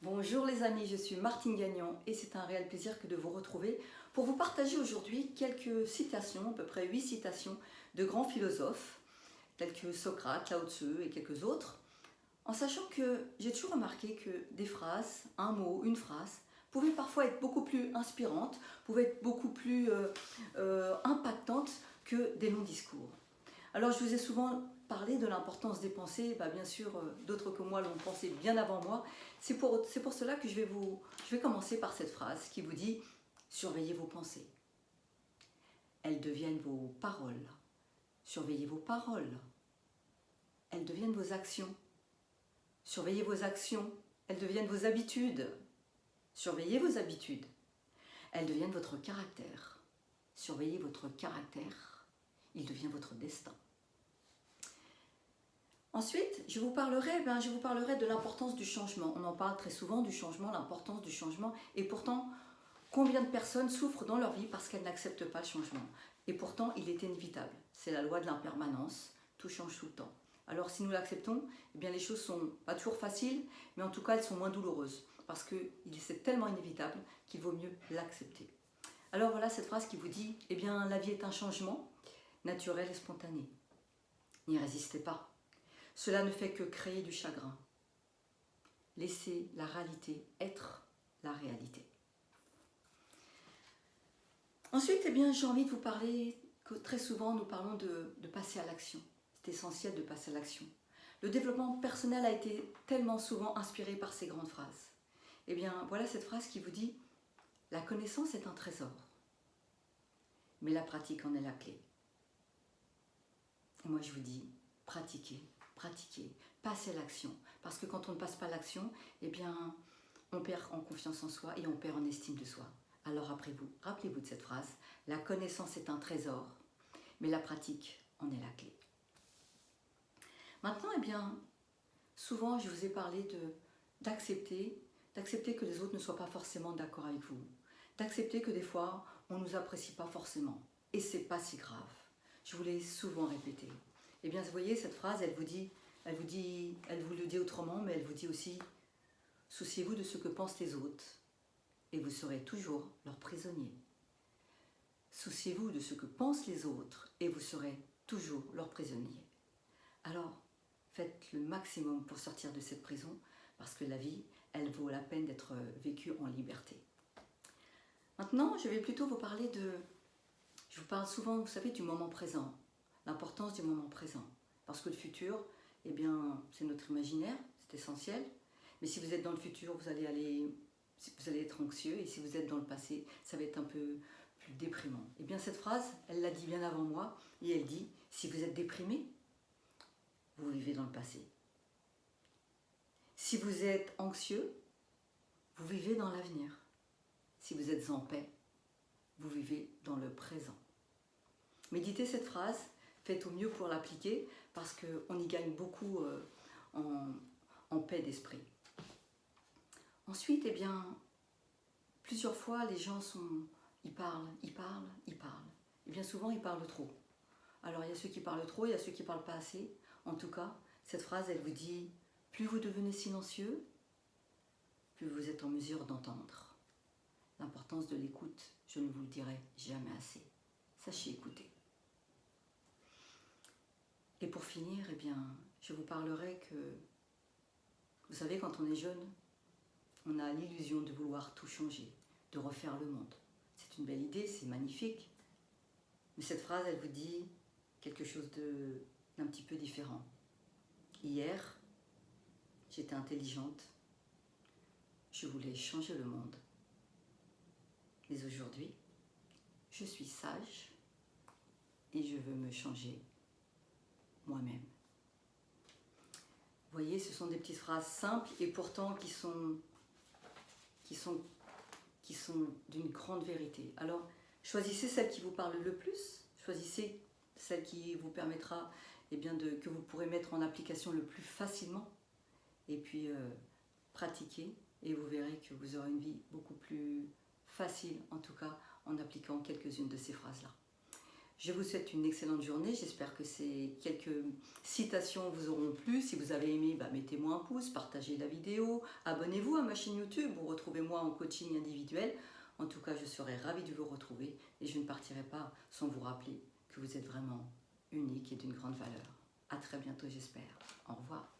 Bonjour les amis, je suis Martine Gagnon et c'est un réel plaisir que de vous retrouver pour vous partager aujourd'hui quelques citations, à peu près 8 citations de grands philosophes tels que Socrate, Lao Tzu et quelques autres, en sachant que j'ai toujours remarqué que des phrases, un mot, une phrase, pouvaient parfois être beaucoup plus inspirantes, pouvaient être beaucoup plus impactantes que des longs discours. Alors je vous ai souvent parlé de l'importance des pensées, bien sûr d'autres que moi l'ont pensé bien avant moi. C'est pour cela que je vais commencer par cette phrase qui vous dit « Surveillez vos pensées, elles deviennent vos paroles. Surveillez vos paroles, elles deviennent vos actions. Surveillez vos actions, elles deviennent vos habitudes. Surveillez vos habitudes, elles deviennent votre caractère. Surveillez votre caractère, il devient votre destin. » Ensuite, je vous parlerai de l'importance du changement. On en parle très souvent du changement, l'importance du changement. Et pourtant, combien de personnes souffrent dans leur vie parce qu'elles n'acceptent pas le changement? Et pourtant, il est inévitable. C'est la loi de l'impermanence. Tout change tout le temps. Alors, si nous l'acceptons, eh bien, les choses sont pas toujours faciles, mais en tout cas, elles sont moins douloureuses. Parce que c'est tellement inévitable qu'il vaut mieux l'accepter. Alors voilà cette phrase qui vous dit, eh bien, la vie est un changement naturel et spontané. N'y résistez pas. Cela ne fait que créer du chagrin. Laissez la réalité être la réalité. Ensuite, j'ai envie de vous parler que très souvent nous parlons de passer à l'action. C'est essentiel de passer à l'action. Le développement personnel a été tellement souvent inspiré par ces grandes phrases. Eh bien, voilà cette phrase qui vous dit « La connaissance est un trésor, mais la pratique en est la clé. » Et moi je vous dis, pratiquez, pratiquez, passez à l'action. Parce que quand on ne passe pas à l'action, eh bien, on perd en confiance en soi et on perd en estime de soi. Alors rappelez-vous de cette phrase, la connaissance est un trésor, mais la pratique en est la clé. Maintenant, souvent je vous ai parlé d'accepter que les autres ne soient pas forcément d'accord avec vous, d'accepter que des fois, on ne nous apprécie pas forcément. Et c'est pas si grave. Je vous l'ai souvent répété. Eh bien, vous voyez, cette phrase, elle vous le dit autrement, mais elle vous dit aussi « Souciez-vous de ce que pensent les autres, et vous serez toujours leur prisonnier. » Souciez-vous de ce que pensent les autres, et vous serez toujours leur prisonnier. Alors, faites le maximum pour sortir de cette prison, parce que la vie, elle vaut la peine d'être vécue en liberté. Maintenant, je vais plutôt vous parler je vous parle souvent, vous savez, du moment présent, l'importance du moment présent. Parce que le futur, eh bien, c'est notre imaginaire, c'est essentiel. Mais si vous êtes dans le futur, vous allez être anxieux. Et si vous êtes dans le passé, ça va être un peu plus déprimant. Eh bien, cette phrase, elle l'a dit bien avant moi. Et elle dit, si vous êtes déprimé, vous vivez dans le passé. Si vous êtes anxieux, vous vivez dans l'avenir. Si vous êtes en paix, vous vivez dans le présent. Méditez cette phrase, faites au mieux pour l'appliquer parce qu'on y gagne beaucoup en paix d'esprit. Ensuite, plusieurs fois, les gens ils parlent. Et bien souvent, ils parlent trop. Alors, il y a ceux qui parlent trop, il y a ceux qui ne parlent pas assez. En tout cas, cette phrase, elle vous dit, plus vous devenez silencieux, plus vous êtes en mesure d'entendre. L'importance de l'écoute, je ne vous le dirai jamais assez. Sachez écouter. Et pour finir, je vous parlerai que, vous savez, quand on est jeune, on a l'illusion de vouloir tout changer, de refaire le monde. C'est une belle idée, c'est magnifique. Mais cette phrase, elle vous dit quelque chose d'un petit peu différent. Hier, j'étais intelligente, je voulais changer le monde. Mais aujourd'hui, je suis sage et je veux me changer moi-même. Vous voyez, ce sont des petites phrases simples et pourtant qui sont d'une grande vérité. Alors, choisissez celle qui vous parle le plus, choisissez celle qui vous permettra que vous pourrez mettre en application le plus facilement et puis pratiquez et vous verrez que vous aurez une vie beaucoup plus facile, en tout cas en appliquant quelques-unes de ces phrases-là. Je vous souhaite une excellente journée. J'espère que ces quelques citations vous auront plu. Si vous avez aimé, mettez-moi un pouce, partagez la vidéo, abonnez-vous à ma chaîne YouTube ou retrouvez-moi en coaching individuel. En tout cas, je serai ravie de vous retrouver et je ne partirai pas sans vous rappeler que vous êtes vraiment unique et d'une grande valeur. À très bientôt, j'espère. Au revoir.